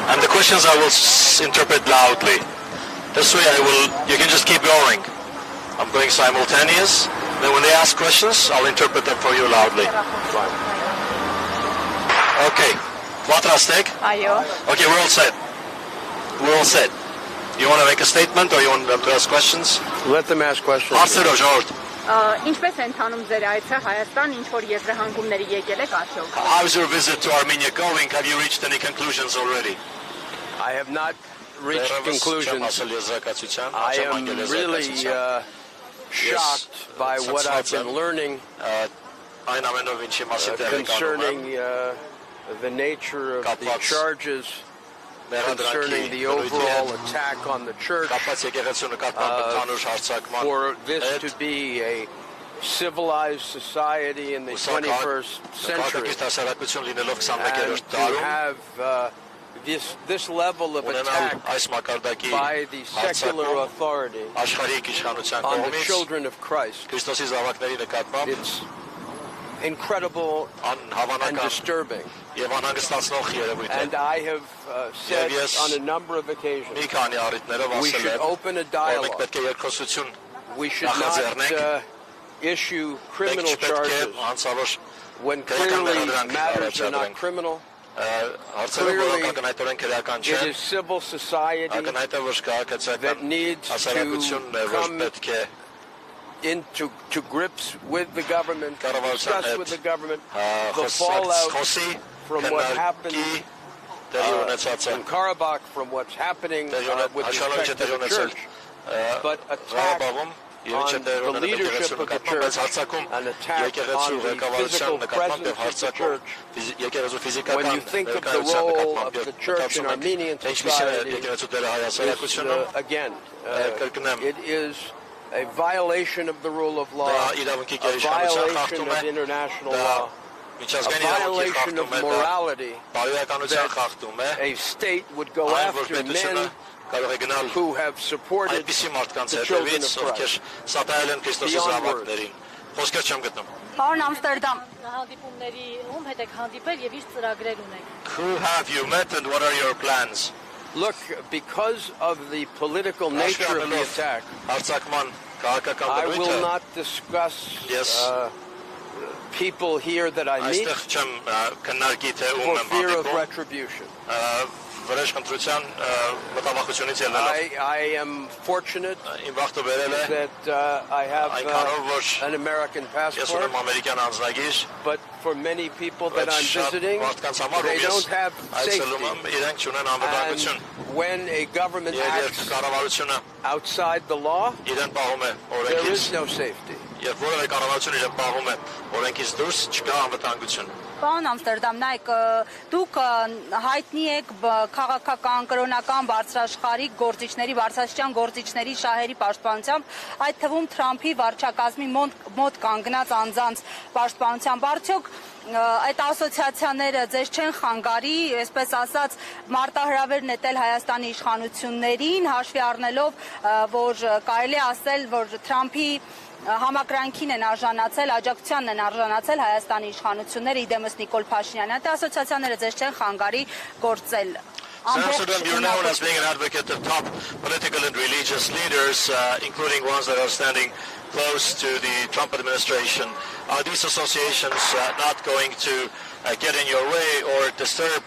And the questions I will interpret loudly. This way you can just keep going. I'm going simultaneous. Then when they ask questions, I'll interpret them for you loudly. Okay. Պատրաստեք? Այո. Okay, we're all set. We're all set. You want to make a statement or you want them to ask questions? Let them ask questions. Հարցերով ժողովուրդ. Ինչպես են ընթանում ձեր այցը Հայաստան, ինչ որ եզրահանգումների եկել եք արդյոք? How's your visit to Armenia going? Have you reached any conclusions already? I have not reached conclusions. I am really shocked by what I've been learning concerning the nature of the charges, concerning the overall attack on the church, for this to be a civilized society in the 21st century, and to have this level of attack by the secular authority on the children of Christ. It's incredible and disturbing. And I have said on a number of occasions, we should open a dialogue. We should not issue criminal charges when clearly matters are not criminal. Clearly, it is civil society that needs to come into grips with the government, discuss with the government the fallout from what happened in Karabakh, from what's happening with respect to the church, but attack on the leadership of the church, an attack on the physical presence of the church. When you think of the role of the church in Armenian society, again, it is a violation of the rule of law, a violation of international law, a violation of morality, that a state would go after men who have supported the children of Christ. Beyond words. Պարոն Ամստերդամ, Who have you met and what are your plans? Look, because of the political nature of the attack, I will not discuss people here that I meet for fear of retribution. I am fortunate that I have an American passport, but for many people that I'm visiting, they don't have safety. And when a government acts outside the law, there is no safety. Պարոն Ամստերդամ, նայեք, դուք հայտնի եք քաղաքական, կրոնական, բարձրաշխարհիկ գործիչների, բարձրաստիճան գործիչների շահերի պաշտպանությամբ, այդ թվում Թրամփի վարչակազմի մոտ կանգնած անձանց պաշտպանությամբ, արդյոք այդ ասոցիացիաները ձեզ չեն խանգարի, այսպես ասած, մարտահրավեր նետել Հայաստանի իշխանություններին, հաշվի առնելով, որ կարելի ասել, որ Թրամփի համակրանքին են արժանացել, աջակցությանն են արժանացել Հայաստանի իշխանությունները իդեմս Նիկոլ Փաշինյանը, այդ ասոցիացիաները ձեզ չեն խանգարի գործել։ Amsterdam, you're known as being an advocate of top political and religious leaders, including ones that are standing close to the Trump administration. Are these associations not going to get in your way or disturb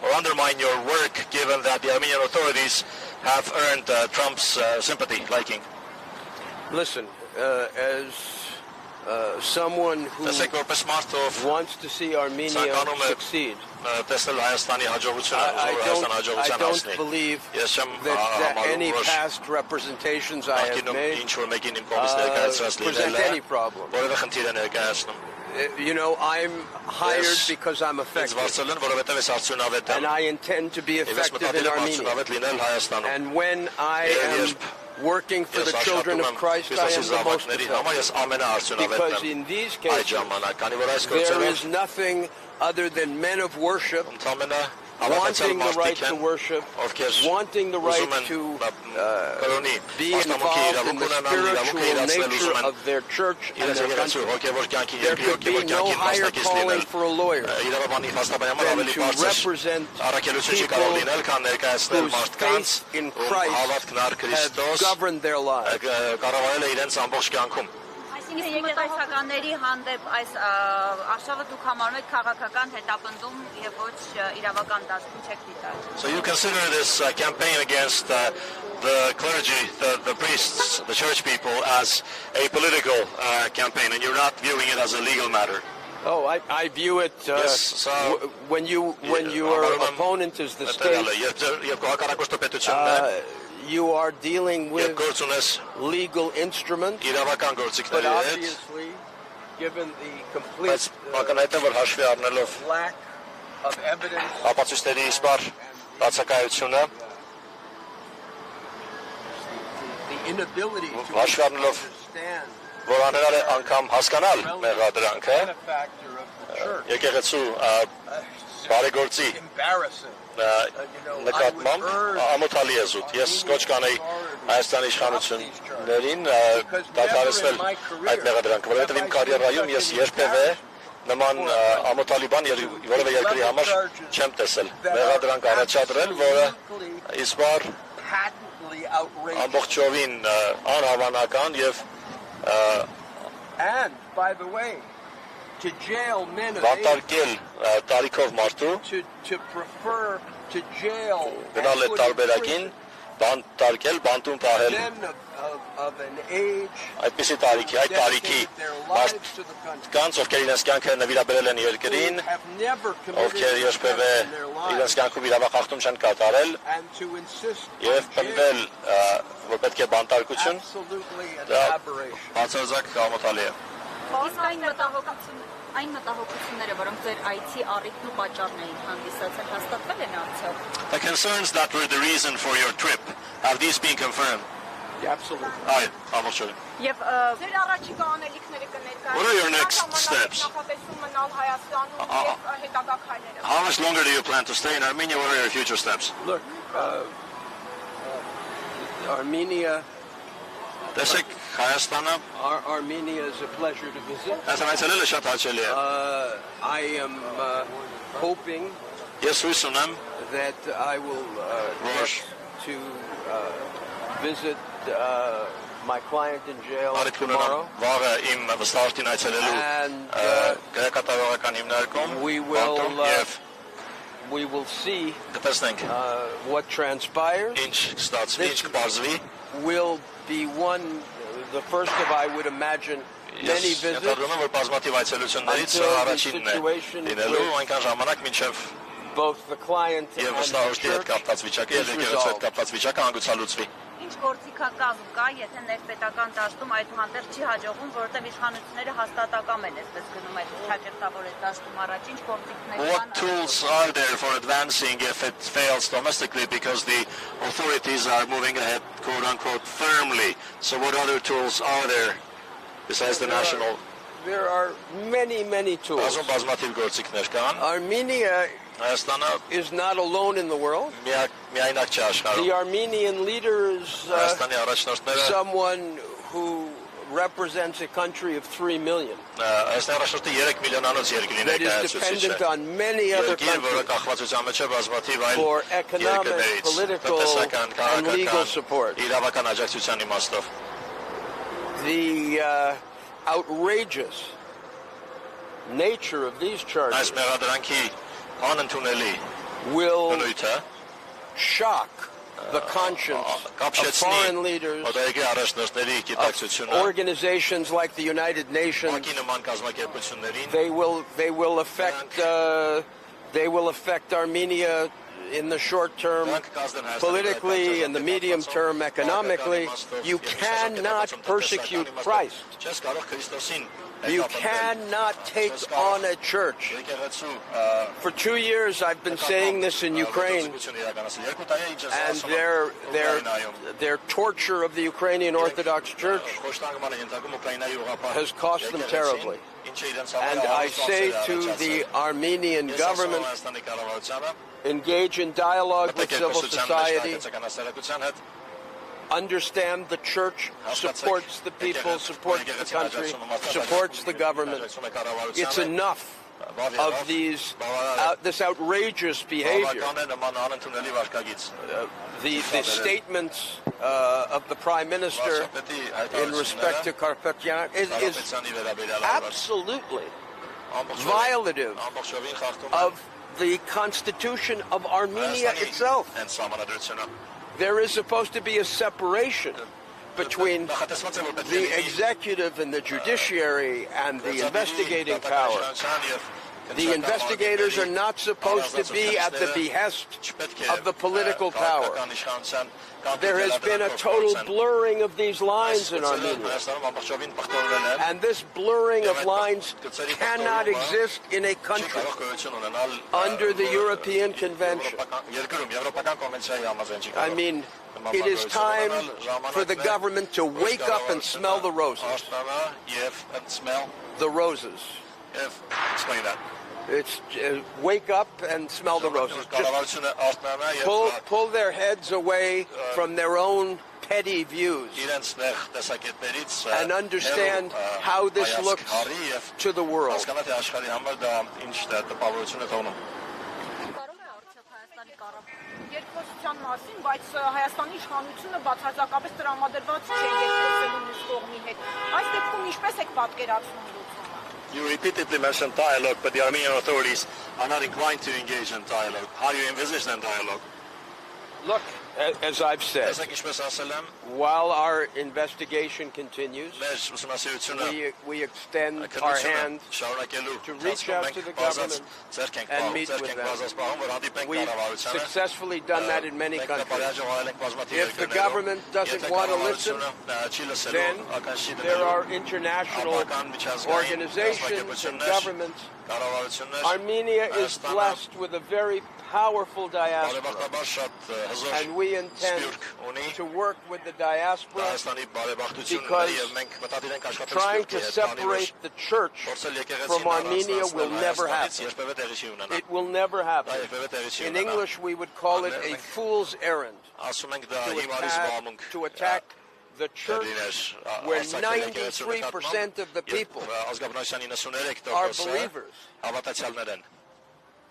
or undermine your work, given that the Armenian authorities have earned Trump's sympathy, liking? Listen, as someone who wants to see Armenia succeed, I don't believe that any past representations I have made present any problem. You know, I'm hired because I'm effective, and I intend to be effective in Armenia. And when I am working for the children of Christ, I am the most effective. Because in these cases, there is nothing other than men of worship wanting the right to worship, wanting the right to be involved in the spiritual nature of their church and their country. There could be no higher calling for a lawyer than to represent people whose faith in Christ has governed their lives. Մտահոգանների հանդեպ այս արշավը դուք համարում եք քաղաքական հետապնդում եւ ոչ իրավական դաշտում չեք դիտարկում. So you consider this campaign against the clergy, the priests, the church people as a political campaign, and you're not viewing it as a legal matter. Oh, I view it when your opponent is the state. You are dealing with legal instruments, but obviously, given the complete lack of evidence, the inability to understand the benefactor of the church, embarrassing. Նկատմամբ ամոթալի է զուտ։ Ես կոչ կանեի Հայաստանի իշխանություններին դադարեցնել այդ մեղադրանքը, որովհետև իմ կարիերայում ես երբևէ նման ամոթալի բան որևէ երկրի համար չեմ տեսել։ Մեղադրանք առաջադրել, որը իսպար ամբողջովին անհավանական եւ to jail men of բանտարկել տարիքով մարդու to prefer to jail գնալ այդ տարբերակին բանտարկել բանտում պահել of an age այդպիսի տարիքի այդ տարիքի կանց ովքեր իրենց կյանքը նվիրաբերել են երկրին ովքեր երբևէ իրենց կյանքում իրավախախտում չեն կատարել եւ պնդել որ պետք է բանտարկություն դա բացարձակ ամոթալի է Այն մտահոգությունները, որոնք ձեր այցի առիթն ու պատճառն էին հանդիսացել, հաստատվել են արդյոք? The concerns that were the reason for your trip, have these been confirmed? Yeah, absolutely. Այո, ամոթալի։ Եվ ձեր առաջիկա անելիքները կներկայացնեք։ What are your next steps? How much longer do you plan to stay in Armenia? What are your future steps? Look, Armenia Armenia is a pleasure to visit. I am hoping that I will get to visit my client in jail tomorrow. And we will see what transpires. This will be the first of, I would imagine, many visits until the situation with both the client and the church is resolved. Ինչ գործիքակազմ կա, եթե ներպետական դաշտում այդուհանդերձ չի հաջողվում, որովհետև իշխանությունները հաստատակամ են այսպես գնում այդ ճակերտավոր այդ դաշտում առաջ, ինչ գործիքներ կան։ What tools are there for advancing if it fails domestically because the authorities are moving ahead, quote unquote, firmly? So what other tools are there besides the national? There are many tools. Armenia is not alone in the world. The Armenian leader is someone who represents a country of 3 million. That is dependent on many other countries for economic, political, and legal support. The outrageous nature of these charges will shock the conscience of foreign leaders, of organizations like the United Nations. They will affect Armenia in the short term, politically, in the medium term, economically. You cannot persecute Christ You cannot take on a church. For 2 years I've been saying this in Ukraine, and their torture of the Ukrainian Orthodox Church has cost them terribly. And I say to the Armenian government, engage in dialogue with civil society, understand the church supports the people, supports the country, supports the government. It's enough of this outrageous behavior. The statements of the Prime Minister in respect to Karpatyan is absolutely violative of the Constitution of Armenia itself. There is supposed to be a separation between the executive and the judiciary and the investigating power. The investigators are not supposed to be at the behest of the political power. There has been a total blurring of these lines in Armenia. And this blurring of lines cannot exist in a country under the European Convention. I mean, it is time for the government to wake up and smell the roses. The roses. Explain that. It's wake up and smell the roses. Just pull their heads away from their own petty views and understand how this looks to the world. Երկխոսության մասին, բայց Հայաստանի իշխանությունը բացարձակապես տրամադրված չէ երկխոսելու մյուս կողմի հետ։ Այս դեպքում ինչպես եք պատկերացնում լուծումը։ You repeatedly mentioned dialogue, but the Armenian authorities are not inclined to engage in dialogue. How do you envisage that dialogue? Look, as I've said, while our investigation continues, we extend our hand to reach out to the government and meet with them. We've successfully done that in many countries. If the government doesn't want to listen, then there are international organizations and governments. Armenia is blessed with a very powerful diaspora, and we intend to work with the diaspora because trying to separate the church from Armenia will never happen. It will never happen. In English, we would call it a fool's errand to attack the church where 93% of the people are believers.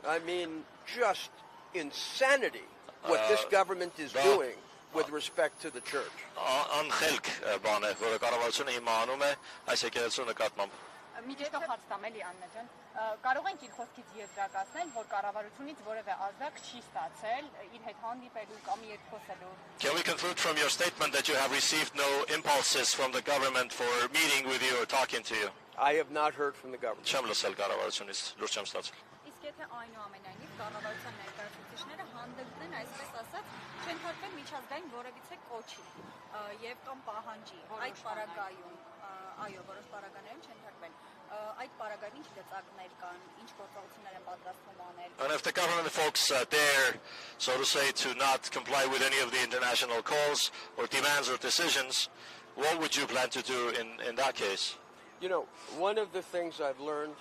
I mean, just insanity what this government is doing with respect to the church. Միջազգային հարց տամ էլի Աննա ջան, կարող ենք իր խոսքից եզրակացնել, որ կառավարությունից որևէ ազդակ չի ստացել իր հետ հանդիպելու կամ երկխոսելու։ Can we conclude from your statement that you have received no impulses from the government for meeting with you or talking to you? I have not heard from the government. Չեմ լսել կառավարությունից, լուրջ չեմ ստացել։ Իսկ եթե այնուամենայնիվ կառավարության ներկայացուցիչները հանդգնեն, այսպես ասած, չենթարկվեն միջազգային որևիցե կոչի եւ կամ պահանջի այդ պարագայում, այո, որոշ պարագաներում չենթարկվեն, այդ պարագայում ինչ գծակներ կան, ինչ գործողություններ են պատրաստվում անել։ And if the government folks dare, so to say, to not comply with any of the international calls or demands or decisions, what would you plan to do in that case? You know, one of the things I've learned,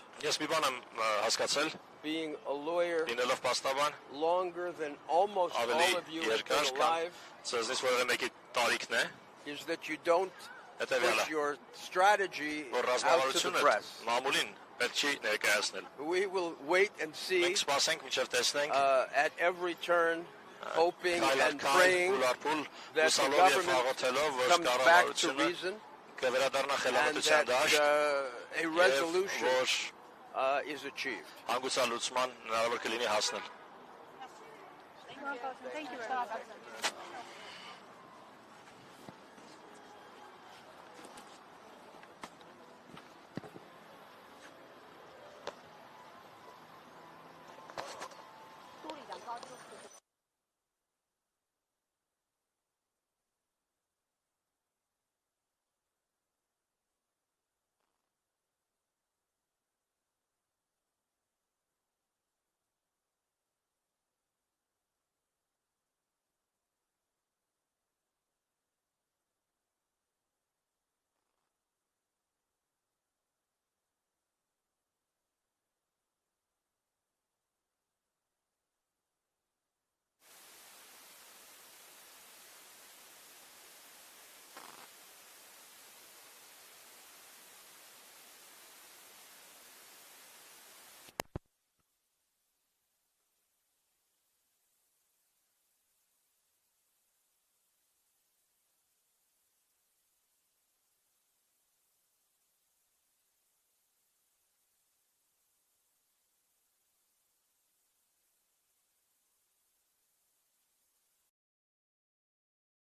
being a lawyer longer than almost all of you have been alive, is that you don't push your strategy out to the press. We will wait and see at every turn, hoping and praying that the government comes back to reason and that a resolution is achieved. Thank you.